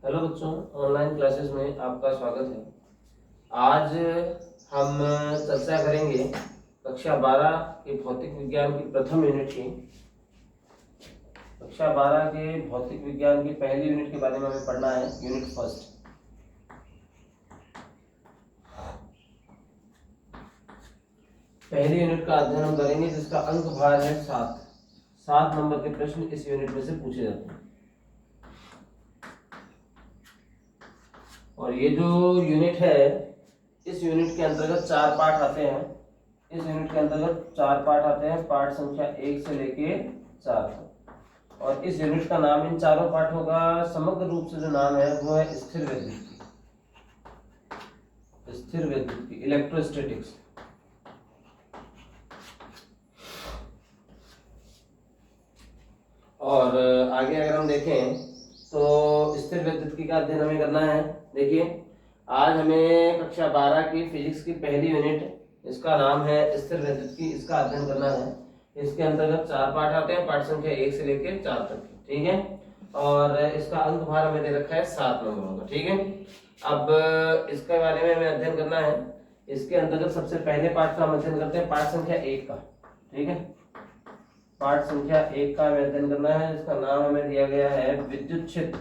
Hello बच्चों, online classes में आपका स्वागत है। आज हम चर्चा करेंगे कक्षा 12 के भौतिक विज्ञान की प्रथम यूनिट की। कक्षा 12 के भौतिक विज्ञान की पहली यूनिट के बारे में हमें पढ़ना है, यूनिट फर्स्ट। पहली यूनिट का अध्ययन हम करेंगे जिसका अंक भार है 7 नंबर के प्रश्न इस यूनिट में से पूछे जाते हैं। और ये जो यूनिट है, इस यूनिट के अंतर्गत 4 पाठ आते हैं। इस यूनिट के अंतर्गत 4 पाठ आते हैं, पाठ संख्या 1 से लेके 4 तक। और इस यूनिट का नाम, इन चारों पाठों का समग्र रूप से जो नाम है वो है स्थिर वैद्युत की। स्थिर वैद्युत की, इलेक्ट्रोस्टैटिक्स। और आगे अगर हम देखें तो स्थिर वैद्युत का अध्ययन हमें करना है। देखिए, आज हमें कक्षा 12 की फिजिक्स की पहली यूनिट, इसका नाम है स्थिर वैद्युत की, इसका अध्ययन करना है। इसके अंतर्गत 4 पाठ आते हैं, पाठ संख्या 1 से लेकर 4 तक, ठीक है। और इसका अंक भार हमें दे रखा है 7 नंबरों का, ठीक है। अब इसके बारे में हमें अध्ययन करना है। इसके अंतर्गत सबसे पहले पाठ का हम अध्ययन करते हैं, पाठ संख्या 1 का, ठीक है। पाठ संख्या 1 का हमें अध्ययन करना है, इसका नाम हमें दिया गया है विद्युत क्षेत्र।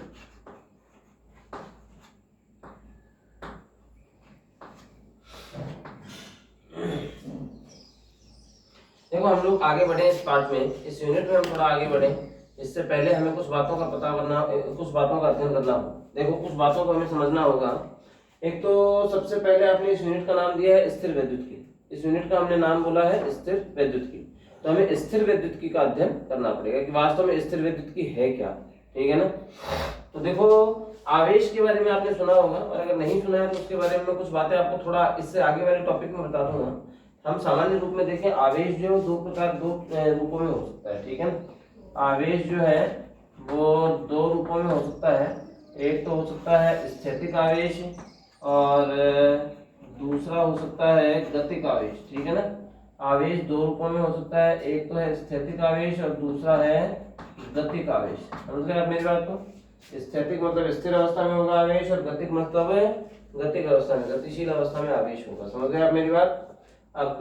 देखो, हम लोग आगे बढ़े इस पाठ में, इस यूनिट में हम थोड़ा आगे बढ़े, इससे पहले हमें कुछ बातों का पता करना, कुछ बातों का अध्ययन करना होगा। देखो, कुछ बातों को हमें समझना होगा। एक तो सबसे पहले आपने इस यूनिट का नाम दिया है स्थिर वैद्युत की। इस यूनिट का हमने नाम बोला है स्थिर वैद्युत की। तो हमें स्थिर वैद्युत की का अध्ययन करना पड़ेगा कि वास्तव में स्थिर वैद्युत की है क्या, ठीक है ना। तो देखो, आवेश के बारे में आपने सुना होगा, और अगर नहीं सुना है तो उसके बारे में कुछ बातें आपको थोड़ा इससे आगे वाले टॉपिक में बता दूंगा। हम सामान्य रूप में देखें, आवेश जो दो रूपों में हो सकता है, ठीक है ना। आवेश जो है वो 2 रूपों में हो सकता है। एक तो हो सकता है स्थैतिक आवेश, और दूसरा हो सकता है गतिक आवेश, ठीक है ना। आवेश 2 रूपों में हो सकता है, एक तो है स्थैतिक आवेश और दूसरा है गतिक आवेश। समझ गए आप मेरी बात को। स्थैतिक मतलब स्थिर अवस्था में होगा आवेश, और गतिक मतलब गतिक अवस्था में, गतिशील अवस्था में आवेश होगा। समझ गए आप मेरी बात। अब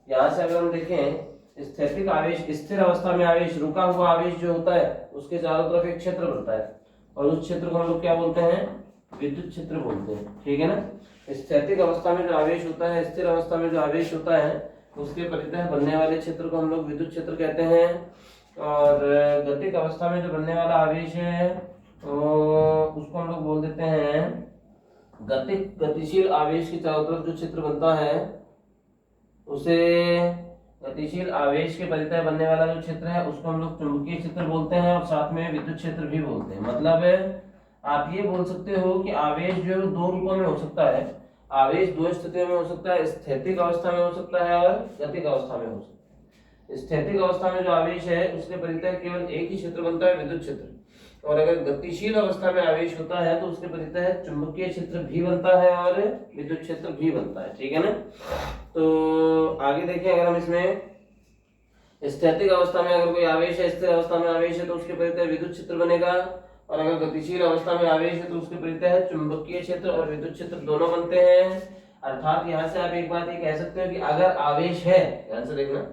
यहाँ से अगर हम देखें, स्थैतिक आवेश, स्थिर अवस्था में आवेश, रुका हुआ आवेश जो होता है उसके चारों तरफ एक क्षेत्र बनता है, और उस क्षेत्र को हम लोग क्या बोलते हैं, विद्युत क्षेत्र बोलते हैं, ठीक है ना। स्थैतिक अवस्था में जो आवेश होता है, स्थिर अवस्था में जो आवेश होता है, उसके परितः बनने वाले क्षेत्र को हम लोग विद्युत क्षेत्र कहते हैं। और गतिक अवस्था में जो बनने वाला आवेश है उसको हम लोग बोल देते हैं गतिक। गतिशील आवेश के चारों तरफ जो क्षेत्र बनता है उसे, गतिशील आवेश के परितः बनने वाला जो क्षेत्र है उसको हम लोग चुंबकीय क्षेत्र बोलते हैं, और साथ में विद्युत क्षेत्र भी बोलते हैं। मतलब आप ये बोल सकते हो कि आवेश जो 2 रूपों में हो सकता है। आवेश 2 स्थितियों में हो सकता है, स्थैतिक अवस्था में हो सकता है और गतिक अवस्था में हो सकता है। स्थैतिक अवस्था में जो आवेश है उसके परितः केवल एक ही क्षेत्र बनता है, विद्युत क्षेत्र। और अगर गतिशील अवस्था में आवेश होता है तो उसके परितः चुंबकीय क्षेत्र भी बनता है और विद्युत क्षेत्र भी बनता है, ठीक है ना। तो आगे देखें, अगर हम इसमें स्थैतिक अवस्था में अगर कोई आवेश है, स्थिर अवस्था में आवेश है, तो उसके परितः विद्युत क्षेत्र बनेगा। और अगर गतिशील अवस्था में आवेश है तो उसके परितः चुंबकीय क्षेत्र और विद्युत क्षेत्र दोनों बनते हैं। अर्थात यहाँ से आप एक बात ये कह सकते हो कि अगर आवेश है, ध्यान से देखना,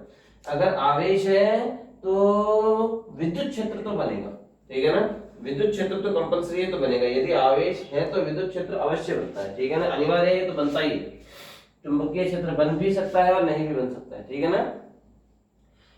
अगर आवेश है तो विद्युत क्षेत्र तो बनेगा, ठीक है ना। विद्युत क्षेत्र तो कंपलसरी है, तो बनेगा। यदि आवेश है तो विद्युत क्षेत्र अवश्य बनता है, ठीक है ना, अनिवार्य है, तो बनता ही है। चुंबकीय क्षेत्र बन भी सकता है और नहीं भी बन सकता है, ठीक है ना।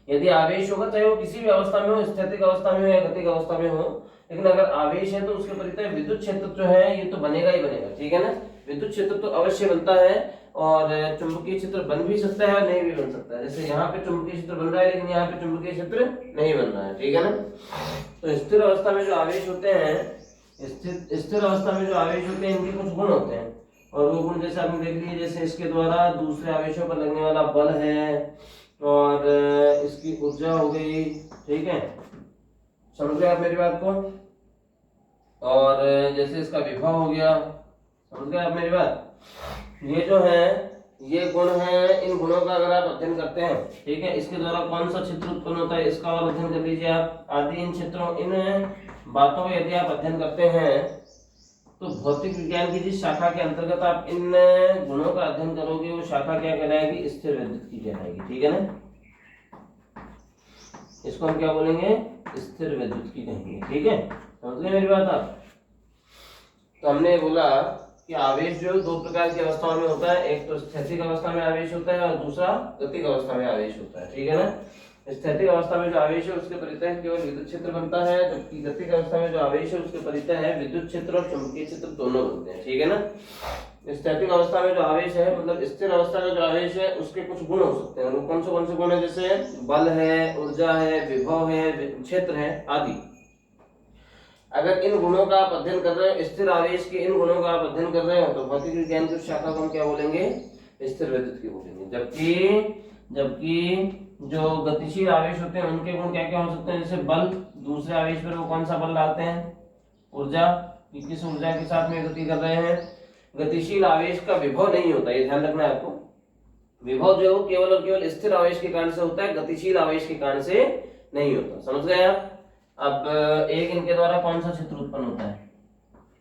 यदि आवेश होगा, चाहे वो किसी भी अवस्था में हो, स्थैतिक अवस्था में हो या गतिक अवस्था में हो, लेकिन अगर आवेश है तो उसके परितः विद्युत क्षेत्र जो है ये तो बनेगा ही बनेगा, ठीक है ना। विद्युत क्षेत्र तो अवश्य बनता है, और चुंबकीय क्षेत्र बन भी सकता है और नहीं भी बन सकता है। जैसे यहाँ पे चुंबकीय क्षेत्र बन रहा है लेकिन यहाँ पे चुंबकीय क्षेत्र नहीं बन रहा है, ठीक है ना। तो स्थिर अवस्था में जो आवेश होते हैं, स्थिर अवस्था में जो आवेश होते हैं, इनके कुछ गुण होते हैं, और वो गुण जैसे आपने देख लिए, जैसे इसके द्वारा दूसरे आवेशों पर लगने वाला बल है, और इसकी ऊर्जा हो गई, ठीक है। समझ गए आप मेरी बात को। और जैसे इसका विभव हो गया, समझ गए आप मेरी बात। ये जो है ये गुण है, इन गुणों का अगर आप अध्ययन करते हैं, ठीक है, इसके द्वारा कौन सा क्षेत्र उत्पन्न होता है इसका और अध्ययन कर लीजिए आप। आदि इन क्षेत्रों, इन बातों को यदि आप अध्ययन करते हैं तो भौतिक विज्ञान की जिस शाखा के अंतर्गत आप इन गुणों का अध्ययन करोगे वो शाखा क्या कहलाएगी, स्थिर विद्युत की कहलाएगी। ठीक है ना, इसको हम क्या बोलेंगे, स्थिर विद्युत की कहेंगे। ठीक है, समझ गए मेरी बात आप। तो हमने बोला कि आवेश जो दो प्रकार की अवस्थाओं में होता है, एक तो स्थैतिक अवस्था में आवेश होता है और दूसरा गतिक अवस्था में आवेश होता है। ठीक है ना, स्थैतिक अवस्था में जो आवेश है उसके परितः केवल विद्युत क्षेत्र बनता है, जबकि गतिक अवस्था में जो आवेश है उसके परितः है विद्युत क्षेत्र और चुंबकीय क्षेत्र दोनों बनते हैं। ठीक है ना, स्थैतिक अवस्था में जो आवेश है मतलब स्थिर अवस्था का जो आवेश है उसके कुछ गुण हो सकते हैं। वो कौन से गुण है, जैसे बल है, ऊर्जा है, विभव है, क्षेत्र है आदि। अगर इन गुणों का आप अध्ययन कर रहे हो, स्थिर आवेश के इन गुणों का आप अध्ययन कर रहे हो तो भौतिक विज्ञान की शाखा को हम क्या बोलेंगे, स्थिर विद्युत की बोलेंगे। जबकि जो गतिशील आवेश होते हैं उनके गुण क्या क्या हो सकते हैं, जैसे बल, दूसरे आवेश पर वो कौन सा बल डालते हैं, ऊर्जा, किस ऊर्जा के साथ में गति कर रहे हैं। गतिशील आवेश का विभव नहीं होता, ये ध्यान रखना है आपको। विभव जो केवल और केवल स्थिर आवेश के कारण से होता है, गतिशील आवेश के कारण से नहीं होता। समझ गए आप। अब एक इनके द्वारा कौन सा क्षेत्र उत्पन्न होता है,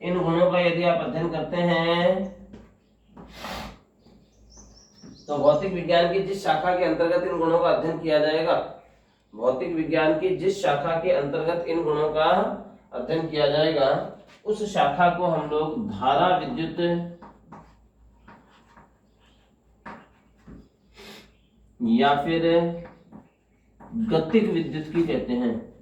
इन गुणों का यदि आप अध्ययन करते हैं तो भौतिक विज्ञान की जिस शाखा के अंतर्गत इन गुणों का अध्ययन किया जाएगा, भौतिक विज्ञान की जिस शाखा के अंतर्गत इन गुणों का अध्ययन किया जाएगा उस शाखा को हम लोग धारा विद्युत या फिर गतिक विद्युत की कहते हैं।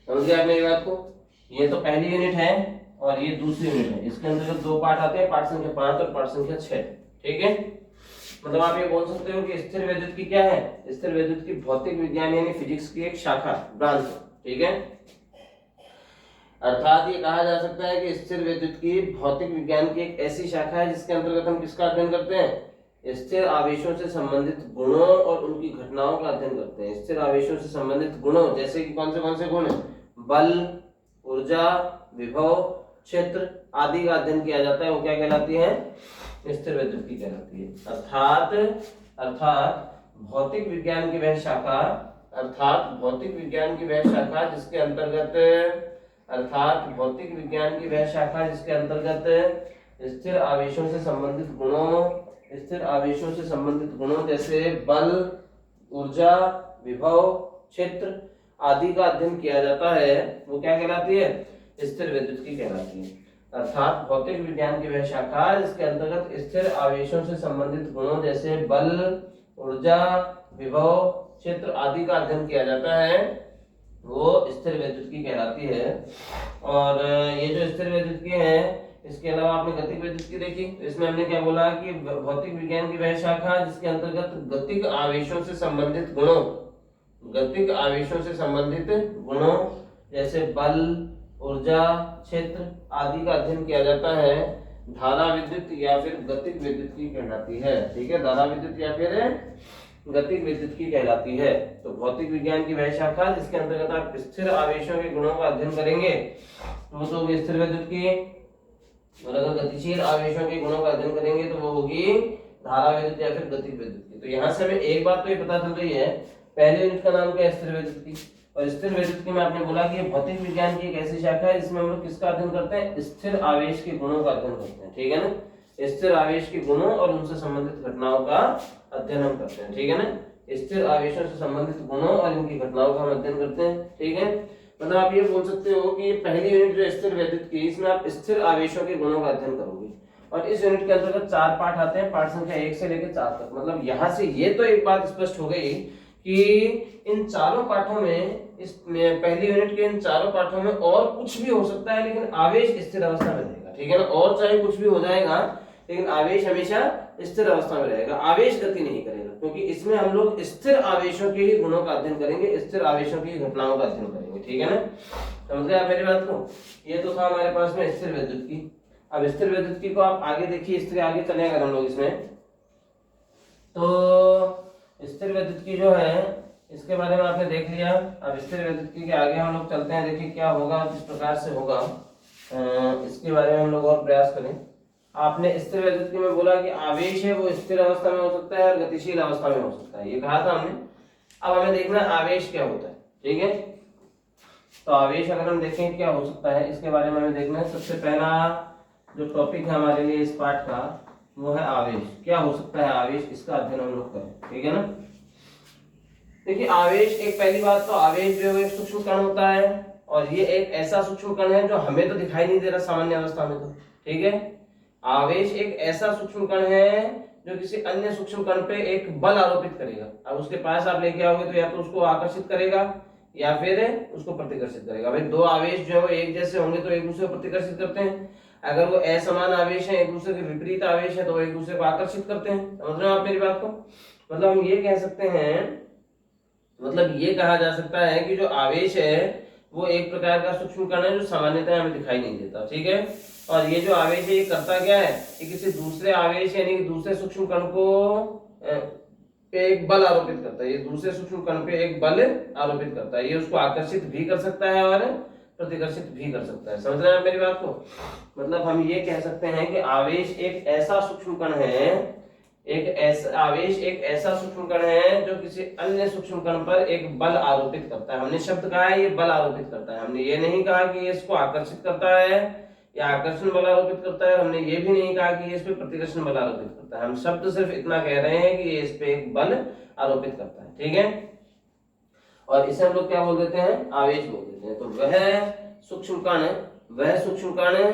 समझ गए आप मेरी बात को। ये तो पहली यूनिट है और ये दूसरी यूनिट है। इसके अंदर दो पार्ट आते हैं, पार्ट संख्या 5 और पार्ट संख्या 6। ठीक है, मतलब आप ये बोल सकते हो कि स्थिर विद्युत की क्या है, स्थिर विद्युत की भौतिक विज्ञान यानी फिजिक्स की एक शाखा, ब्रांच है। ठीक है, अर्थात ये कहा जा सकता है कि स्थिर विद्युत की भौतिक विज्ञान की एक ऐसी शाखा है जिसके अंतर्गत हम किसका अध्ययन करते हैं, स्थिर आवेशों से संबंधित गुणों और उनकी घटनाओं का अध्ययन करते हैं। स्थिर आवेशों से संबंधित गुणों जैसे कि कौन से गुण, बल, ऊर्जा, विभव, क्षेत्र आदि का अध्ययन किया जाता है, वो क्या कहलाती है, स्थिर विद्युत की कहलाती है। अर्थात भौतिक विज्ञान की वह शाखा, जिसके अंतर्गत स्थिर आवेशों से संबंधित गुणों जैसे बल, ऊर्जा, विभव, क्षेत्र आदि का अध्ययन किया जाता है, वो क्या कहलाती है, स्थिर विद्युत की कहलाती है। अर्थात भौतिक विज्ञान की वह शाखा जिसके अंतर्गत स्थिर आवेशों से संबंधित गुणों जैसे बल, ऊर्जा, विभव, क्षेत्र आदि का अध्ययन किया जाता है, वो स्थिर विद्युत की कहलाती है। और ये जो स्थिर विद्युत की है, इसके अलावा आपने गतिक विद्युत की देखी, इसमें हमने क्या बोला कि भौतिक विज्ञान की वह शाखा जिसके अंतर्गत गतिक आवेशों से संबंधित गुणों जैसे बल, ऊर्जा, क्षेत्र आदि का अध्ययन किया जाता है, धारा विद्युत या फिर गतिक विद्युत की कहलाती है। ठीक है, धारा विद्युत या फिर गतिक विद्युत की कहलाती है। तो भौतिक विज्ञान की वह शाखा जिसके अंतर्गत आप स्थिर आवेशों के गुणों का अध्ययन करेंगे वो तो होगी स्थिर विद्युत की, और अगर गतिशील आवेशों के गुणों का अध्ययन करेंगे तो वो होगी धारा विद्युत या फिर गतिक विद्युत की। तो यहाँ से हमें एक बात तो ये पता चल रही है, पहले यूनिट का नाम क्या है, स्थिर विद्युत की, और स्थिर विद्युत की में आपने बोला कि भौतिक विज्ञान की एक ऐसी शाखा है जिसमें हम लोग किसका अध्ययन करते हैं, स्थिर आवेश के गुणों का अध्ययन करते हैं। ठीक है ना, स्थिर आवेश के गुणों और उनसे संबंधित घटनाओं का अध्ययन हम करते हैं। ठीक है ना, स्थिर आवेशों से संबंधित गुणों और इनकी घटनाओं का हम अध्ययन करते हैं। ठीक है, मतलब आप ये बोल सकते हो कि पहली यूनिट जो स्थिर विद्युत की, इसमें आप स्थिर आवेशों के गुणों का अध्ययन करोगे, और इस यूनिट के अंतर्गत 4 पाठ आते हैं, पाठ संख्या 1 से लेकर 4 तक। मतलब यहाँ से ये तो एक बात स्पष्ट हो गई कि इन चारों पाठों में, इस पहली यूनिट के इन चारों पाठों में और कुछ भी हो सकता है लेकिन आवेश स्थिर अवस्था में रहेगा। ठीक है ना, और चाहे कुछ भी हो जाएगा लेकिन आवेश हमेशा स्थिर अवस्था में रहेगा, आवेश गति नहीं करेगा, क्योंकि इसमें हम लोग स्थिर आवेशों के ही गुणों का अध्ययन करेंगे, स्थिर आवेशों की घटनाओं का अध्ययन करेंगे। ठीक है ना, समझ गए आप मेरी बात को। ये तो था हमारे पास में स्थिर विद्युत की। अब स्थिर विद्युत की को आप आगे देखिए, इसके आगे चले अगर हम लोग इसमें, तो स्थिर विद्युत की जो है इसके बारे में आपने देख लिया। अब स्थिर विद्युत की के आगे हम लोग चलते हैं, देखिए क्या होगा, किस प्रकार से होगा, इसके बारे में हम लोग और प्रयास करें। आपने स्थिर विद्युत की में बोला कि आवेश है वो स्थिर अवस्था में हो सकता है और गतिशील अवस्था में हो सकता है, ये कहा था हमने। अब हमें देखना है आवेश क्या होता है, ठीक है। तो आवेश अगर हम देखें क्या हो सकता है, इसके बारे में हमें देखना है। सबसे पहला जो टॉपिक है हमारे लिए इस पाठ का वो है आवेश। क्या हो सकता है आवेश, इसका अध्ययन हम लोग करें, ठीक है ना। देखिए आवेश, एक पहली बात तो आवेश जो है एक सूक्ष्म कण होता है, और ये एक ऐसा सूक्ष्म कण है जो हमें तो दिखाई नहीं दे रहा सामान्य अवस्था में, तो ठीक है। आवेश एक ऐसा सूक्ष्म कण है जो किसी अन्य सूक्ष्म कण पे एक बल आरोपित करेगा। अब उसके पास आप लेके आओगे तो या तो उसको आकर्षित करेगा या फिर उसको प्रतिकर्षित करेगा। भाई दो आवेश जो है वो एक जैसे होंगे तो एक दूसरे को प्रतिकर्षित करते हैं, अगर वो असमान आवेश है, एक दूसरे के विपरीत आवेश है, तो वो एक दूसरे को आकर्षित करते हैं। समझ रहे हो आप मेरी बात को। मतलब हम ये कह सकते हैं, मतलब ये कहा जा सकता है कि जो आवेश है वो एक प्रकार का सूक्ष्म कण है जो सामान्यतः हमें दिखाई नहीं देता, ठीक है। और ये जो आवेश है ये करता क्या है, ये किसी दूसरे आवेश यानी कि दूसरे सूक्ष्म कण को पे एक बल आरोपित करता है। ये दूसरे सूक्ष्म कण पे एक बल आरोपित करता है, ये उसको आकर्षित भी कर सकता है और प्रतिकर्षित भी कर सकता है। समझ रहे हैं मेरी बात को। मतलब हम ये कह सकते हैं कि आवेश एक ऐसा सूक्ष्म कण है, आवेश एक ऐसा सूक्ष्म कण है जो किसी अन्य सूक्ष्म कण पर एक बल आरोपित करता है। हमने शब्द कहा है ये बल आरोपित करता है, हमने ये नहीं कहा कि ये इसको आकर्षित करता है या आकर्षण बल आरोपित करता है, हमने ये भी नहीं कहा कि ये इस पे प्रतिकर्षण बल आरोपित करता है। हम शब्द सिर्फ इतना कह रहे हैं कि ये इस पे एक बल आरोपित करता है, ठीक है। और इसे हम लोग क्या बोल देते हैं, आवेश बोल देते हैं। तो वह सूक्ष्म कण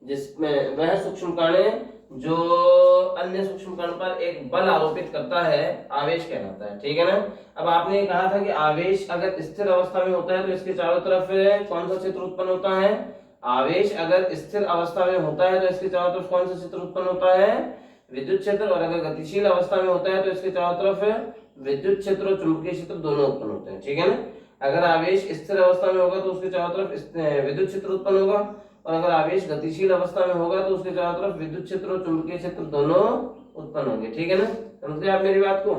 जिसमें वह सूक्ष्म कण जो अन्य सूक्ष्म कण पर एक बल आरोपित करता है आवेश कहलाता है, ठीक है ना। अब आपने कहा था कि आवेश अगर स्थिर अवस्था में होता है तो इसके चारों तरफ कौन सा क्षेत्र उत्पन्न होता है। आवेश अगर स्थिर अवस्था में होता है तो इसके चारों तरफ कौन सा क्षेत्र उत्पन्न होता है, विद्युत क्षेत्र। और अगर गतिशील अवस्था में होता है तो इसके चारों तरफ विद्युत क्षेत्र और चुंबकीय क्षेत्र दोनों उत्पन्न होते हैं, ठीक है ना। अगर आवेश स्थिर अवस्था में होगा तो उसके चारों तरफ विद्युत क्षेत्र उत्पन्न होगा, और अगर आवेश गतिशील अवस्था में होगा तो उसके चारों तरफ विद्युत क्षेत्र और चुंबकीय क्षेत्र दोनों उत्पन्न होंगे, ठीक है ना। समझ गए आप मेरी बात को।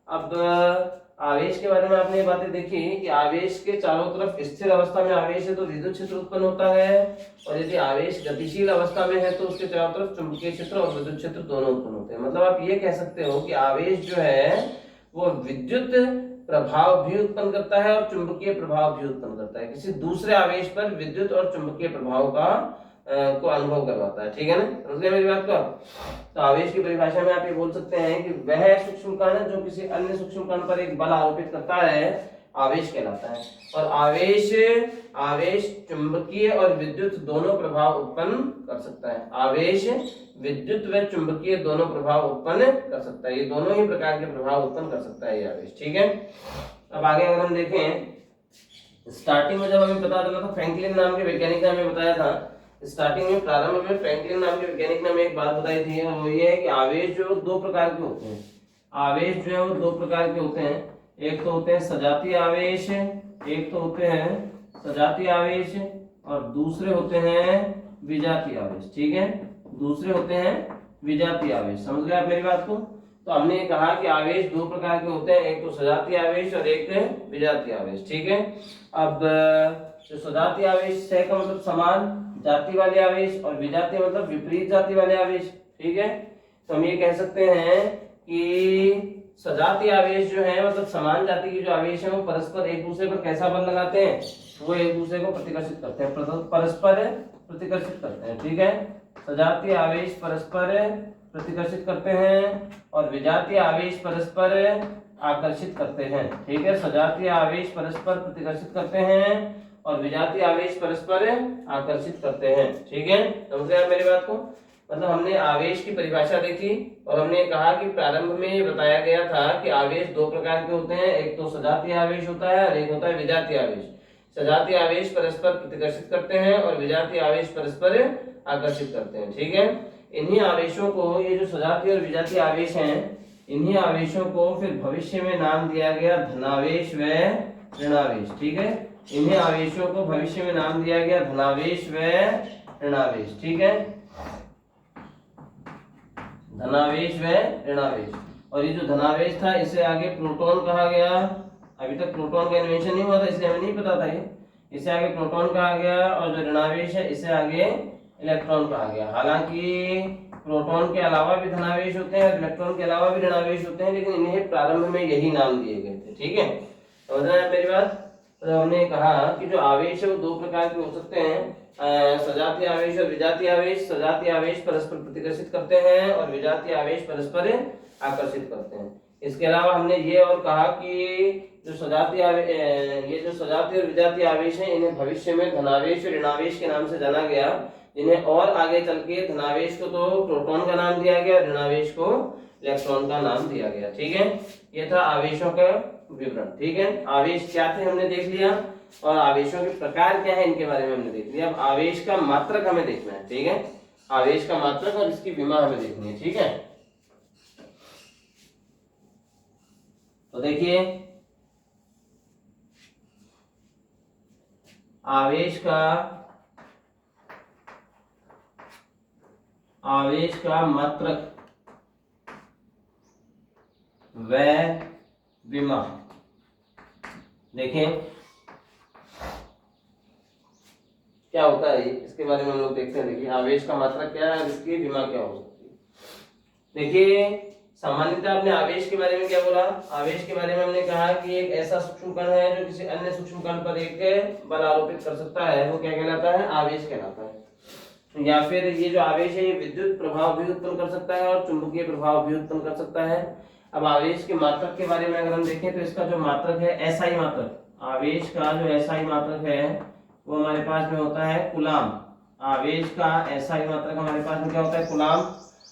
अब आवेश के बारे में आपने ये बातें देखी कि आवेश के चारों तरफ स्थिर अवस्था में आवेश है तो विद्युत क्षेत्र उत्पन्न होता है, और यदि आवेश गतिशील अवस्था में है तो उसके चारों तरफ चुंबकीय क्षेत्र और विद्युत क्षेत्र दोनों उत्पन्न होते हैं। मतलब आप ये कह सकते हो कि आवेश जो है वो विद्युत प्रभाव भी उत्पन्न करता है और चुंबकीय प्रभाव भी उत्पन्न करता है, किसी दूसरे आवेश पर विद्युत और चुंबकीय प्रभाव का को अनुभव करवाता है, ठीक है ना। समझ गए मेरी बात को। तो आवेश की परिभाषा में आप ये बोल सकते हैं कि वह सूक्ष्म कण जो किसी अन्य सूक्ष्म कण पर एक बल आरोपित करता है आवेश कहलाता है। और आवेश चुंबकीय और विद्युत दोनों प्रभाव उत्पन्न कर सकता है। आवेश विद्युत व चुंबकीय दोनों प्रभाव उत्पन्न कर सकता है, ये दोनों ही प्रकार के प्रभाव उत्पन्न कर सकता है ये आवेश, ठीक है। अब आगे अगर हम देखें, स्टार्टिंग में जब हमें पता चला था, फ्रैंकलिन नाम के वैज्ञानिक ने हमें बताया था, स्टार्टिंग में प्रारंभ में फ्रैंकलिन नाम के वैज्ञानिक ने हमें एक बात बताई थी, और वो ये है कि आवेश जो दो प्रकार के होते हैं। आवेश जो है वो दो प्रकार के होते हैं, एक तो होते हैं सजातीय आवेश, एक तो होते हैं सजातीय आवेश, और दूसरे होते हैं विजातीय आवेश, ठीक है। दूसरे होते हैं विजातीय आवेश। समझ गए आप मेरी बात को। तो हमने कहा कि आवेश दो प्रकार के होते हैं, एक तो सजातीय आवेश और एक विजातीय आवेश, ठीक है। अब जो सजातीय आवेश है का मतलब समान जाति वाले आवेश, और विजातीय मतलब विपरीत जाति वाले आवेश, ठीक है। तो हम ये कह सकते हैं कि सजातीय आवेश जो है मतलब समान जाति के जो आवेश है वो परस्पर एक दूसरे पर कैसा बल लगाते हैं, वो एक दूसरे को प्रतिकर्षित करते हैं, परस्पर प्रतिकर्षित करते हैं, ठीक है। सजातीय आवेश परस्पर प्रतिकर्षित करते हैं और विजातीय आवेश परस्पर आकर्षित करते हैं, ठीक है। सजातीय आवेश परस्पर प्रतिकर्षित करते हैं और विजातीय आवेश परस्पर आकर्षित करते हैं, ठीक है। समझ गए आप मेरी बात को। मतलब हमने आवेश की परिभाषा देखी और हमने कहा कि प्रारंभ में ये बताया गया था कि आवेश दो प्रकार के होते हैं, एक तो सजातीय आवेश होता है और एक होता है विजातीय आवेश। सजातीय आवेश परस्पर प्रतिकर्षित करते हैं और विजातीय आवेश परस्पर आकर्षित करते हैं, ठीक है। इन्हीं आवेशों को, ये जो सजातीय और विजातीय आवेश हैं, इन्हीं आवेशों को फिर भविष्य में नाम दिया गया धनावेश व ऋणावेश, ठीक है। इन्हीं आवेशों को भविष्य में नाम दिया गया धनावेश व ऋणावेश, ठीक है। धनावेश व ऋणावेश। और ये जो धनावेश था इसे आगे प्रोटॉन कहा गया। अभी तक प्रोटॉन का इन्वेंशन नहीं हुआ था इसलिए हमें नहीं पता था ये। इसे आगे प्रोटॉन कहा गया और जो ऋणावेश है इसे आगे इलेक्ट्रॉन कहा गया। हालांकि प्रोटॉन के अलावा भी धनावेश होते हैं और इलेक्ट्रॉन के अलावा भी ऋणावेश होते हैं, लेकिन इन्हें प्रारंभ में यही नाम दिए गए थे, ठीक है। समझ रहे हैं मेरी बात। तो हमने कहा कि जो आवेश है वो दो प्रकार के हो सकते हैं, सजातीय आवेश और विजातीय आवेश। सजातीय आवेश परस्पर प्रतिकर्षित करते हैं और विजातीय आवेश परस्पर आकर्षित करते हैं। इसके अलावा हमने ये और कहा कि जो सजातीय ये जो सजातीय और विजातीय आवेश है इन्हें भविष्य में धनावेश और ऋणावेश के नाम से जाना गया, जिन्हें और आगे चल के धनावेश को तो प्रोटॉन का नाम दिया गया, ऋणावेश को इलेक्ट्रॉन का नाम दिया गया। ठीक है, ये था आवेशों का विवरण। ठीक है, आवेश क्या थे हमने देख लिया, और आवेशों के प्रकार क्या है इनके बारे में हमने देख लिया। अब आवेश का मात्रक हमें देखना है। ठीक है, आवेश का मात्रक और इसकी विमा हमें देखनी है। ठीक है, तो देखिए आवेश का मात्रक व विमा। देखें क्या होता है, इसके बारे में हम लोग देखते हैं। देखिए आवेश का मात्रक क्या है, इसकी विमा क्या हो सकती है। देखिए सामान्यतः आपने आवेश के बारे में क्या बोला, आवेश के बारे में हमने कहा कि एक ऐसा सूक्ष्म कण है जो किसी अन्य सूक्ष्म कण पर एक बल आरोपित कर सकता है, वो क्या कहलाता है, आवेश कहलाता है। या फिर ये जो आवेश है ये विद्युत प्रभाव भी उत्पन्न कर सकता है और चुंबकीय प्रभाव भी उत्पन्न कर सकता है। अब आवेश के मात्रक के बारे में अगर हम देखें तो इसका जो मात्रक है एसआई मात्रक, आवेश का जो एसआई मात्रक है वो हमारे पास में होता है कूलाम। आवेश का एसआई मात्रक हमारे पास में क्या होता है, कूलाम।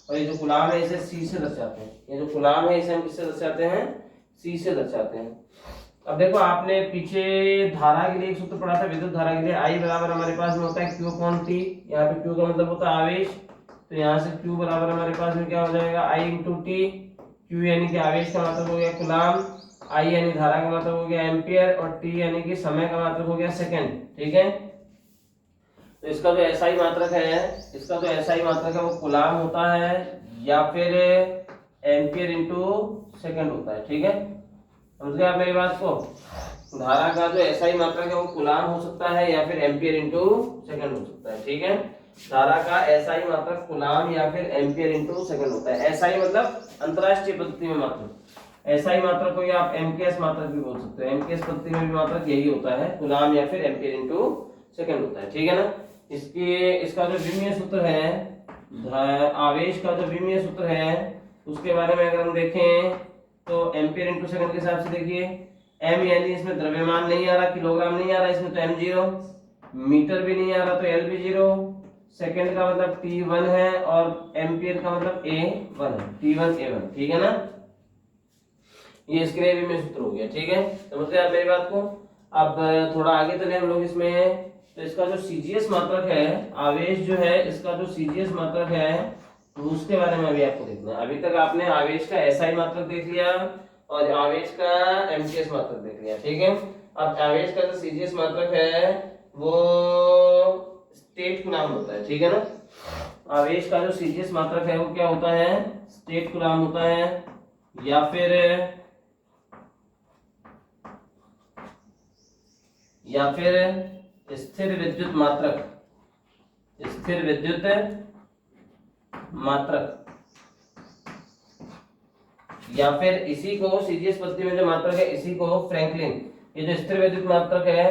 और ये जो कूलाम है इसे सी से दर्शाते हैं, ये जो कूलाम है इसे हम किससे दर्शाते हैं, सी से दर्शाते हैं। अब देखो आपने पीछे धारा के लिए एक सूत्र पढ़ा था, विद्युत धारा के लिए आई बराबर हमारे पास में होता है क्यू अपॉन टी। यहाँ पे क्यू का मतलब होता है आवेश, तो यहाँ से क्यू बराबर हमारे पास में क्या हो जाएगा, आई इंटू टी। क्यू यानी कि आवेश का मतलब हो गया कूलाम, आई यानी धारा का मतलब हो गया एम्पियर, और टी यानी कि समय का मतलब हो गया सेकेंड। ठीक है, तो इसका जो एसआई मात्रक है, इसका जो एसआई मात्रक है वो कूलाम होता है या फिर एम्पियर इंटू सेकेंड होता है। ठीक है, समझ गए आप मेरी बात को। धारा का जो एसआई मात्रक है वो कूलाम हो सकता है या फिर एम्पियर इंटू सेकेंड हो सकता है। ठीक है, धारा का एसआई मात्रक कूलाम या फिर एम्पियर इंटू सेकेंड होता है। एसआई मतलब अंतरराष्ट्रीय पद्धति में मात्रक, एसआई मात्रक को या आप एमकेएस मात्रक भी बोल सकते हो। एमकेएस पद्धति में भी मात्रक यही होता है, कूलाम या फिर एम्पियर इंटू सेकेंड होता है। ठीक है ना। इसका जो विमीय सूत्र है, आवेश का जो विमीय सूत्र है उसके बारे में अगर हम देखें तो एम्पियर इंटू सेकंड के हिसाब से देखिए, एम यानी इसमें द्रव्यमान नहीं आ रहा, किलोग्राम नहीं आ रहा इसमें, तो एम जीरो, मीटर भी नहीं आ रहा तो एल भी जीरो, सेकंड का मतलब T1 है और एम्पियर का मतलब A1 है, T1 A1। ठीक है ना, ये इसके लिए विमीय सूत्र हो गया। ठीक है, समझ गए आप मेरी बात को। अब थोड़ा आगे चले हम लोग इसमें, तो इसका जो सीजीएस मात्रक है, आवेश जो है इसका जो सीजीएस मात्रक है तो उसके बारे में अभी आपको देखना है। अभी तक आपने आवेश का एसआई मात्रक देख लिया और आवेश का एमकेएस मात्रक देख लिया। ठीक है, अब आवेश का जो सीजीएस मात्रक है वो स्टेट कूलाम होता है। ठीक है ना, आवेश का जो सीजीएस मात्रक है वो क्या होता है, स्टेट कूलाम होता है या फिर स्थिर विद्युत मात्रक, स्थिर विद्युत मात्रक, या फिर इसी को सीजीएस पद्धति में जो मात्रक है इसी को फ्रैंकलिन, ये जो स्थिर विद्युत मात्रक है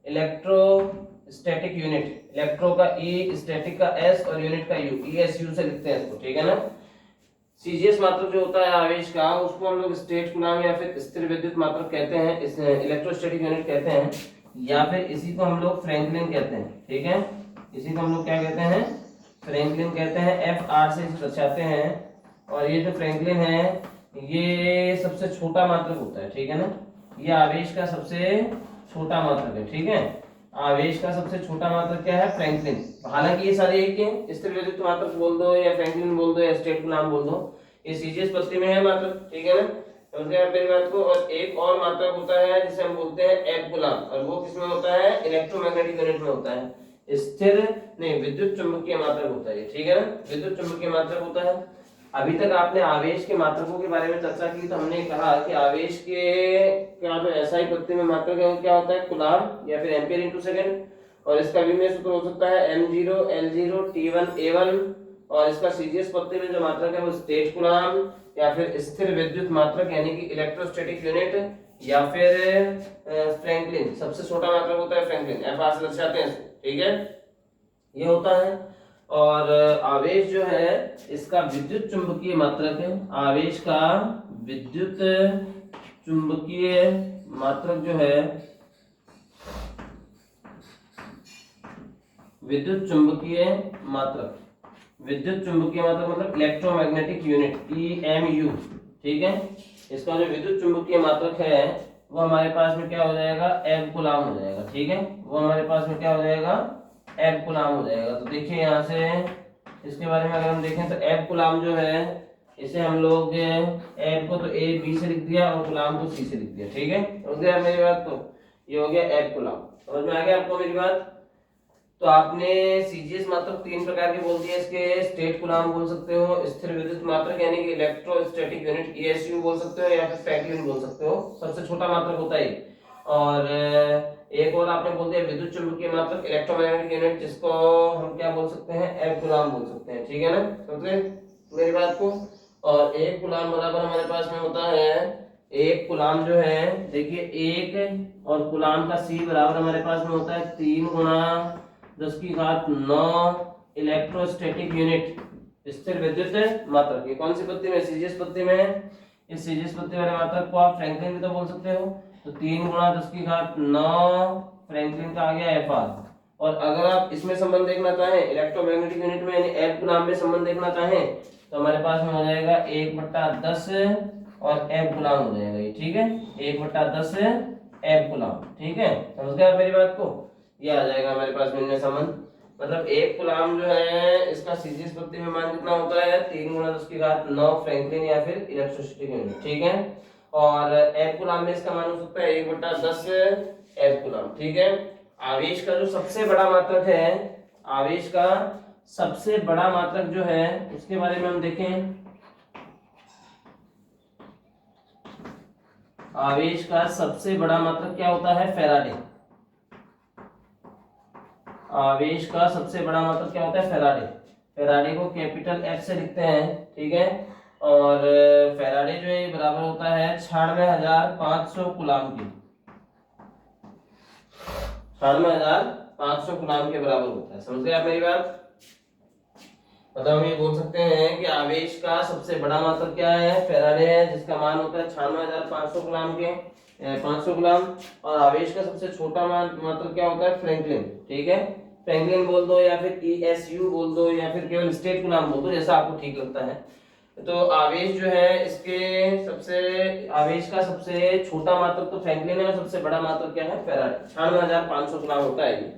इलेक्ट्रोस्टैटिक यूनिट, इलेक्ट्रो का ई, स्टैटिक का एस और यूनिट का यू, ईएसयू से लिखते हैं इसको। ठीक है ना, सीजीएस मात्रक जो होता है आवेश का उसको हम लोग स्टेट कूलाम या फिर स्थिर विद्युत मात्रक कहते हैं, इस इलेक्ट्रोस्टैटिक यूनिट कहते हैं, या फिर इसी को हम लोग फ्रैंकलिन कहते हैं। ठीक है, इसी को हम लोग क्या कहते हैं, फ्रैंकलिन कहते हैं, एफ आर से इसे दर्शाते हैं। और ये जो फ्रैंकलिन है ये सबसे छोटा मात्रक होता है। ठीक है ना, ये आवेश का सबसे छोटा मात्रक है। ठीक है, आवेश का सबसे छोटा मात्रक क्या है, फ्रैंकलिन। हालांकि ये सारे एक ही हैं, स्थिर विद्युत मात्रक बोल दो या फ्रैंकलिन बोल दो या स्टेट कूलाम बोल दो, ये सीजीएस पद्धति में है मात्रक। ठीक है ना, समझ गए आप मेरी बात को। और एक और मात्रक होता है जिसे हम बोलते हैं एफ कूलाम, और वो किसमें होता है, इलेक्ट्रोमैग्नेटिक यूनिट में होता है, स्थिर नहीं विद्युत चुंबकीय मात्रक होता है। ठीक है ना, विद्युत चुंबकीय मात्रक होता है। अभी तक आपने आवेश के मात्रकों के बारे में चर्चा की, तो हमने कहा कि आवेश के क्या जो एसआई पद्धति में मात्रक है वो क्या होता है, कूलाम या फिर एम्पियर इंटू सेकंड, और इसका विमीय सूत्र हो सकता है m0 l0 t1 a1, और इसका सीजीएस पद्धति में जो मात्रक है वो स्टेट कूलाम या फिर स्थिर विद्युत मात्रक यानी कि इलेक्ट्रोस्टैटिक यूनिट या फिर फ्रैंकलिन, सबसे छोटा मात्रक होता है फ्रैंकलिन, FR से दर्शाते हैं, ठीक है, ये होता है। और आवेश जो है इसका विद्युत चुंबकीय मात्रक है, आवेश का विद्युत चुंबकीय मात्रक जो है, विद्युत चुंबकीय मात्रक, विद्युत चुंबकीय मात्रक मतलब इलेक्ट्रोमैग्नेटिक यूनिट, EMU, ठीक है। इसका जो विद्युत चुंबकीय मात्रक है वो हमारे पास में क्या हो जाएगा, एफ गुलाम हो जाएगा, ठीक है, वो हमारे पास में क्या हो जाएगा, एफ गुलाम हो जाएगा। तो देखिए यहाँ से इसके बारे में अगर हम देखें तो एफ गुलाम जो है इसे हम लोग एफ को तो A B से लिख दिया और गुलाम को C से लिख दिया, ठीक है, समझ गया मेरी बात को, ये हो गया एफ गुलाम, समझ में आ गया आपको मेरी बात। तो आपने सीजीएस मात्रक तीन प्रकार के बोल दिए, इसके स्टेट गुलाम बोल सकते हो, स्थिर विद्युत मात्रक यानी कि इलेक्ट्रोस्टैटिक यूनिट ESU बोल सकते हो, या फिर फ्रैंकलिन बोल सकते हो, सबसे छोटा मात्रक होता है। और एक और आपने बोल दिया विद्युत चुंबकीय मात्रक इलेक्ट्रोमैग्नेटिक यूनिट, जिसको हम क्या बोल सकते हैं, एफ गुलाम बोल सकते हैं, ठीक है ना, समझे मेरी बात को। और एक गुलाम बराबर हमारे पास में होता है, एक गुलाम जो है देखिए, एक और गुलाम का C बराबर हमारे पास में होता है 3 गुणा 10⁹ इलेक्ट्रोस्टैटिक यूनिट, स्थिर विद्युत मात्रक। ये कौन सी पद्धति में, सीजीएस पद्धति में। इस सीजीएस पद्धति वाले मात्रक को आप फ्रैंकलिन भी तो बोल सकते हो। तो 3 गुणा 10⁹ फ्रैंकलिन का आ गया FR। और अगर आप इसमें संबंध देखना चाहें इलेक्ट्रोमैग्नेटिक यूनिट में यानी F गुलाम में संबंध देखना चाहें तो हमारे पास में हो जाएगा 1/10 और F गुलाम हो जाएगा ये, ठीक है, 1/10 F गुलाम, ठीक है, समझ गए आप मेरी बात को। ये आ जाएगा हमारे पास में इनमें संबंध, मतलब एक गुलाम जो है इसका सीजीएस पद्धति में मान कितना होता है, 3 गुणा 10⁹ फ्रैंकलिन या फिर इलेक्ट्रोस्टैटिक यूनिट, ठीक है। और F गुलाम में इसका मान हो सकता है 1/10 F गुलाम, ठीक है। आवेश का जो सबसे बड़ा मात्रक है, आवेश का सबसे बड़ा मात्रक जो है उसके बारे में हम देखें। आवेश का सबसे बड़ा मात्रक क्या होता है, फैराडे। आवेश का सबसे बड़ा मात्रक क्या होता है, फैराडे। फैराडे को कैपिटल F से लिखते हैं, ठीक है। और फैराडे जो है बराबर होता है 96,500 कूलाम के, 96,500 कूलाम के बराबर होता है, समझ गए आप मेरी बात। मतलब हम ये बोल सकते हैं कि आवेश का सबसे बड़ा मात्रक क्या है, फैराडे है, जिसका मान होता है 96,500 कूलाम के, 500 कूलाम। और आवेश का सबसे छोटा मात्रक क्या होता है, फ्रैंकलिन, ठीक है। फ्रैंकलिन बोल दो या फिर ESU बोल दो या फिर केवल स्टेट कूलाम बोल दो, जैसा आपको ठीक लगता है। तो आवेश जो है इसके आवेश का सबसे छोटा मात्रक तो फ्रैंकलिन है और सबसे बड़ा मात्रक क्या है, फैराडे। 96,500 कूलाम होता है ये।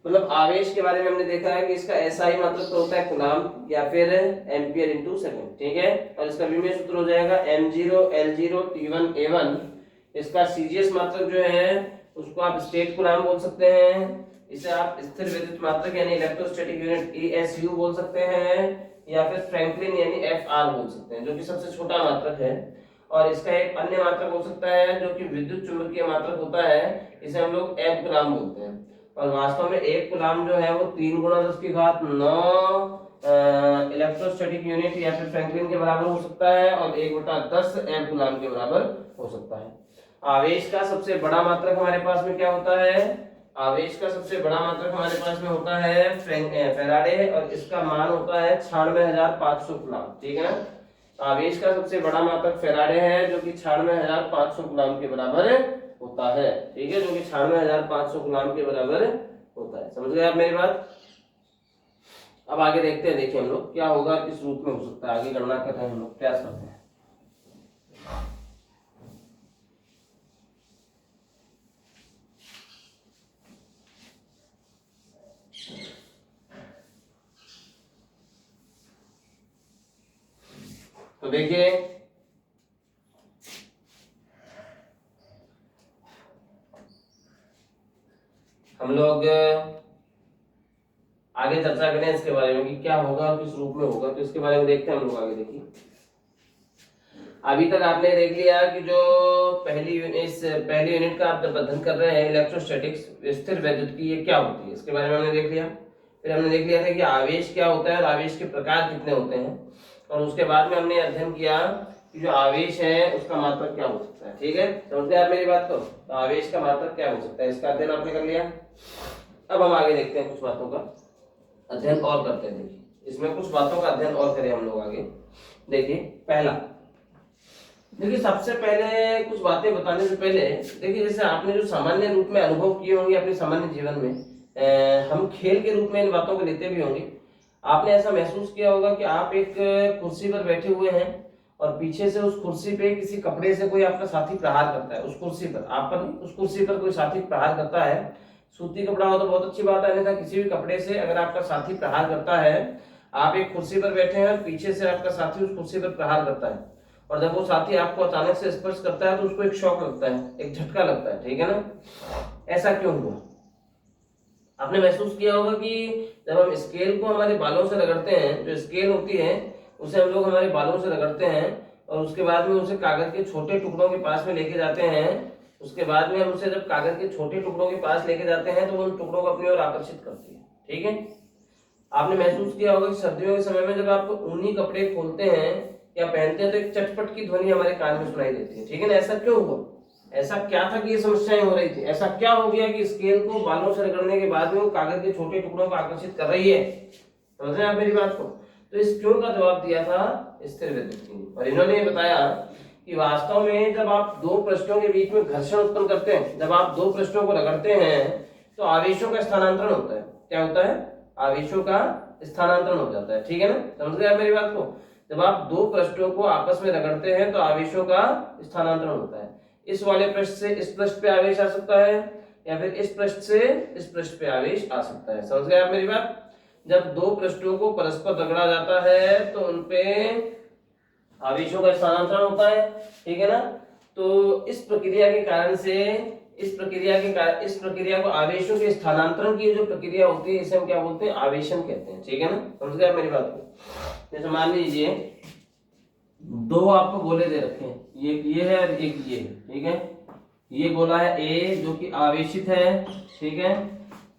मतलब आवेश के बारे में हमने देखा है कि इसका SI मात्रक तो होता है कूलाम या फिर एम्पियर इंटू सेकंड, ठीक है। और इसका विमेय सूत्र हो जाएगा M0 L0 T1 A1। इसका सीजीएस मात्रक जो है उसको आप स्टेट कूलाम बोल सकते हैं, इसे आप स्थिर विद्युत मात्रक यानी इलेक्ट्रोस्टैटिक यूनिट ESU बोल सकते हैं, या फिर फ्रैंकलिन यानी FR बोल सकते हैं, जो कि सबसे छोटा मात्रक है। और इसका एक अन्य मात्रक हो सकता है जो कि विद्युत चुंबकीय मात्रक होता है, इसे हम लोग F गुलाम बोलते हैं। और वास्तव में एक कूलाम जो है वो 3 गुणा 10⁹ इलेक्ट्रोस्टैटिक यूनिट या फिर फ्रैंकलिन के बराबर हो सकता है, और 1/10 F गुलाम के बराबर हो सकता है। आवेश का सबसे बड़ा मात्रक हमारे पास में क्या होता है, आवेश का सबसे बड़ा मात्रक हमारे पास में होता है फैराडे, और इसका मान होता है 96,500 कूलाम, ठीक है ना। आवेश का सबसे बड़ा मात्रक फैराडे है जो कि 96,500 कूलाम के बराबर होता है, ठीक है, जो कि 96,500 कूलाम के बराबर होता है, समझ गए आप मेरी बात। अब आगे देखते हैं, देखिए हम लोग क्या होगा, किस रूप में हो सकता है, आगे गणना कर रहे हैं हम लोग, प्रयास करते हैं। तो देखिए हम लोग आगे चर्चा करें इसके बारे में कि क्या होगा और किस रूप में होगा, तो इसके बारे में देखते हैं हम लोग आगे। देखिए अभी तक आपने देख लिया कि जो पहली यूनिट का आप अध्ययन कर रहे हैं इलेक्ट्रोस्टैटिक्स, स्थिर वैद्युत की, ये क्या होती है इसके बारे में हमने देख लिया। फिर हमने देख लिया था कि आवेश क्या होता है और आवेश के प्रकार कितने होते हैं। और उसके बाद में हमने अध्ययन किया कि जो आवेश है उसका मात्रक क्या हो सकता है। ठीक है, समझ गए आप मेरी बात को? तो आवेश का मात्रक क्या हो सकता है, इसका अध्ययन आपने कर लिया। अब हम आगे देखते हैं, कुछ बातों का अध्ययन और करते हैं। देखिए इसमें कुछ बातों का अध्ययन और करें हम लोग आगे। देखिए पहला, देखिए सबसे पहले कुछ बातें बताने से पहले देखिए, जैसे आपने जो सामान्य रूप में अनुभव किए होंगे अपने सामान्य जीवन में, हम खेल के रूप में इन बातों को लेते भी होंगे। आपने ऐसा महसूस किया होगा कि आप एक कुर्सी पर बैठे हुए हैं और पीछे से उस कुर्सी पे किसी कपड़े से कोई आपका साथी प्रहार करता है। उस कुर्सी पर, आप पर नहीं, उस कुर्सी पर कोई साथी प्रहार करता है। सूती कपड़ा हो तो बहुत अच्छी बात है, अन्यथा किसी भी कपड़े से अगर आपका साथी प्रहार करता है, आप एक कुर्सी पर बैठे हैं और पीछे से आपका साथी उस कुर्सी पर प्रहार करता है, और जब वो साथी आपको अचानक से स्पर्श करता है तो उसको एक शॉक लगता है, एक झटका लगता है। ठीक है ना? ऐसा क्यों हुआ? आपने महसूस किया होगा कि जब हम स्केल को हमारे बालों से रगड़ते हैं, जो स्केल होती है उसे हम लोग हमारे बालों से रगड़ते हैं और उसके बाद में उसे कागज के छोटे टुकड़ों के पास में लेके जाते हैं। उसके बाद में हम उसे जब कागज के छोटे टुकड़ों के पास लेके जाते हैं तो वो उन टुकड़ों को अपनी ओर आकर्षित करती है। ठीक है, आपने महसूस किया होगा कि सर्दियों के समय में जब आप ऊनी कपड़े खोलते हैं या पहनते हैं तो एक चटपट की ध्वनि हमारे कान में सुनाई देती है। ठीक है ना? ऐसा क्यों हुआ? ऐसा क्या था कि ये समस्याएं हो रही थी? ऐसा क्या हो गया कि स्केल को बालों से रगड़ने के बाद में वो कागज के छोटे टुकड़ों को आकर्षित कर रही है? समझ रहे हैं आप मेरी बात को? तो इस क्यों का जवाब दिया था स्थिर विद्युत ने, और इन्होंने ये बताया कि वास्तव में जब आप दो पृष्ठों के बीच में घर्षण उत्पन्न करते हैं, जब आप दो पृष्ठों को रगड़ते हैं तो आवेशों का स्थानांतरण होता है। क्या होता है? आवेशों का स्थानांतरण हो जाता है। ठीक है ना? समझ गए आप मेरी बात को? जब आप दो पृष्ठों को आपस में रगड़ते हैं तो आवेशों का स्थानांतरण होता है। इस वाले पृष्ठ से इस पृष्ठ पे आवेश आ सकता है या फिर इस पृष्ठ से इस पृष्ठ पे आवेश आ सकता है। समझ गए आप मेरी बात? जब दो पृष्ठों को परस्पर रगड़ा जाता है तो उनपे आवेशों का स्थानांतरण होता है। ठीक है ना? तो इस प्रक्रिया के कारण से इस प्रक्रिया को आवेशों के स्थानांतरण की जो प्रक्रिया होती है इसे हम क्या बोलते हैं? आवेशन कहते हैं। ठीक है ना? समझ गए आप मेरी बात को? जैसे मान लीजिए दो आपको गोले दे रखे हैं, ये है और एक ये है। ठीक है, ये गोला है ए जो कि आवेशित है। ठीक है,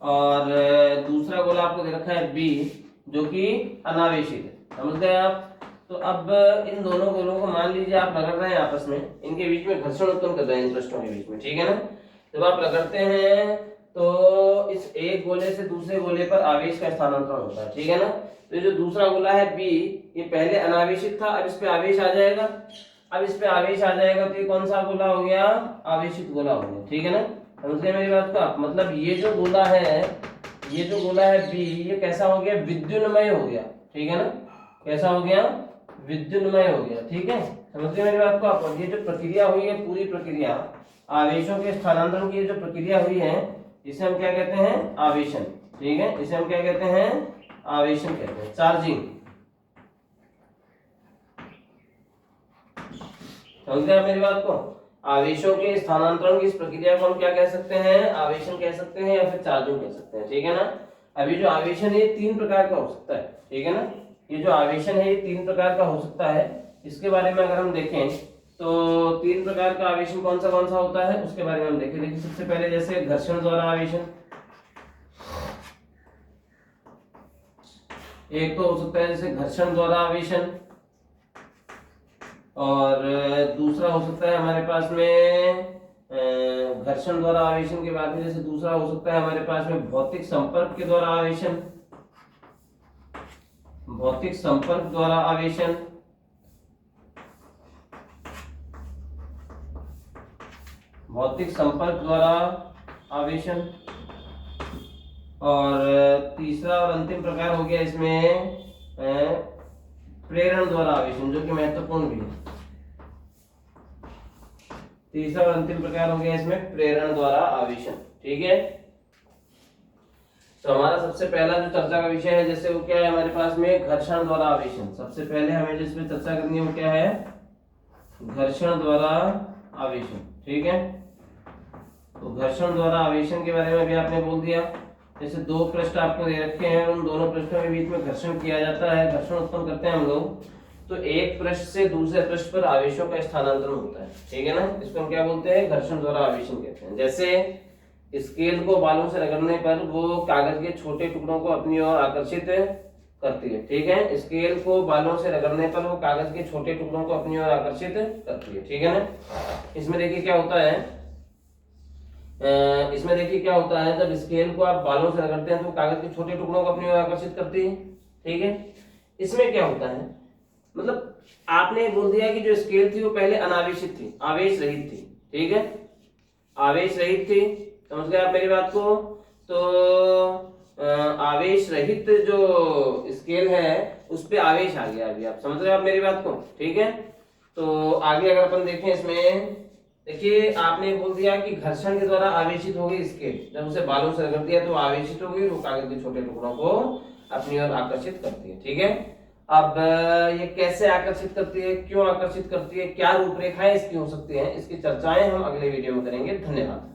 और दूसरा गोला आपको दे रखा है बी जो कि अनावेशित है। समझ गए आप? तो अब इन दोनों गोलों को मान लीजिए आप रगड़ रहे हैं आपस में, इनके बीच में घर्षण उत्पन्न कर रहे हैं इन पृष्ठों के बीच में। ठीक है ना? जब आप रगड़ते हैं तो इस एक गोले से दूसरे गोले पर आवेश का स्थानांतरण होता है। ठीक है ना? तो ये जो दूसरा गोला है बी, ये पहले अनावेशित था, अब इस पे आवेश आ जाएगा। अब इस पे आवेश आ जाएगा तो ये कौन सा गोला हो गया? आवेशित गोला हो गया। ठीक है ना? समझ गए मेरी बात का? मतलब ये जो गोला है बी, ये कैसा हो गया? विद्युन्मय हो गया। ठीक है ना? कैसा हो गया? विद्युन्मय हो गया। ठीक है, समझ गए मेरी बात को आप? ये जो प्रक्रिया हुई है, पूरी प्रक्रिया आवेशों के स्थानांतरण की जो प्रक्रिया हुई है इसे हम क्या कहते हैं? आवेशन। ठीक है, इसे हम क्या कहते हैं? आवेशन कहते हैं। चार्जिंग। समझ गए आप मेरी बात को? आवेशों के स्थानांतरण की इस प्रक्रिया को हम क्या कह सकते हैं? आवेशन कह सकते हैं या फिर चार्जिंग कह सकते हैं। ठीक है ना? अभी जो आवेशन है ये तीन प्रकार का हो सकता है। ठीक है ना? ये जो आवेशन है ये तीन प्रकार का हो सकता है। इसके बारे में अगर हम देखें तो तीन प्रकार का आवेशन कौन सा होता है उसके बारे में हम देखें। देखिए सबसे पहले जैसे घर्षण द्वारा आवेशन, एक तो हो सकता है जैसे घर्षण द्वारा आवेशन, और दूसरा हो सकता है हमारे पास में घर्षण द्वारा आवेशन के बाद में जैसे दूसरा हो सकता है हमारे पास में भौतिक संपर्क के द्वारा आवेशन, भौतिक संपर्क द्वारा आवेशन, भौतिक संपर्क द्वारा आवेशन, और तीसरा और अंतिम प्रकार हो गया इसमें प्रेरण द्वारा आवेशन, जो कि महत्वपूर्ण भी है। तीसरा और अंतिम प्रकार हो गया इसमें प्रेरण द्वारा आवेशन। ठीक है, तो हमारा सबसे पहला जो चर्चा का विषय है जैसे वो क्या है हमारे पास में? घर्षण द्वारा आवेशन। सबसे पहले हमें जिसमें चर्चा करनी है वो क्या है? घर्षण द्वारा आवेशन। ठीक है, तो घर्षण द्वारा आवेशन के बारे में भी आपने बोल दिया। जैसे दो पृष्ठ आपको दे रखे हैं, उन दोनों पृष्ठों के बीच में घर्षण किया जाता है, घर्षण उत्पन्न करते हैं हम लोग, तो एक पृष्ठ से दूसरे पृष्ठ पर आवेशों का स्थानांतरण होता है। ठीक है ना? इसको हम क्या बोलते हैं? घर्षण द्वारा आवेशन कहते हैं। जैसे स्केल को बालों से रगड़ने पर वो कागज के छोटे टुकड़ों को अपनी ओर आकर्षित करती है। ठीक है, स्केल को बालों से रगड़ने पर वो कागज के छोटे टुकड़ों को अपनी ओर आकर्षित करती है। ठीक है ना। इसमें देखिए क्या होता है, इसमें देखिए क्या होता है, जब स्केल को आप बालों से रगड़ते हैं तो कागज के छोटे टुकड़ों को अपनी ओर आकर्षित करती है। ठीक है, इसमें क्या होता है, मतलब आपने बोल दिया कि जो स्केल थी वो पहले अनावेशित थी, आवेश रहित थी। ठीक है, आवेश रहित थी, समझ गए आप मेरी बात को। तो आवेश रहित जो स्केल है उस पे आवेश आ गया, अभी आप समझ रहे हो आप मेरी बात को। ठीक है, तो आगे अगर अपन देखें इसमें, देखिए आपने बोल दिया कि घर्षण के द्वारा आवेशित हो गई स्केल, जब उसे बालों से रगड़ दिया तो आवेशित हो गई, वो कागज के छोटे टुकड़ों को अपनी ओर आकर्षित करती है। ठीक है, अब ये कैसे आकर्षित करती है, क्यों आकर्षित करती है, क्या रूपरेखाएं इसकी हो सकती हैं, इसकी चर्चाएं हम अगले वीडियो में करेंगे। धन्यवाद।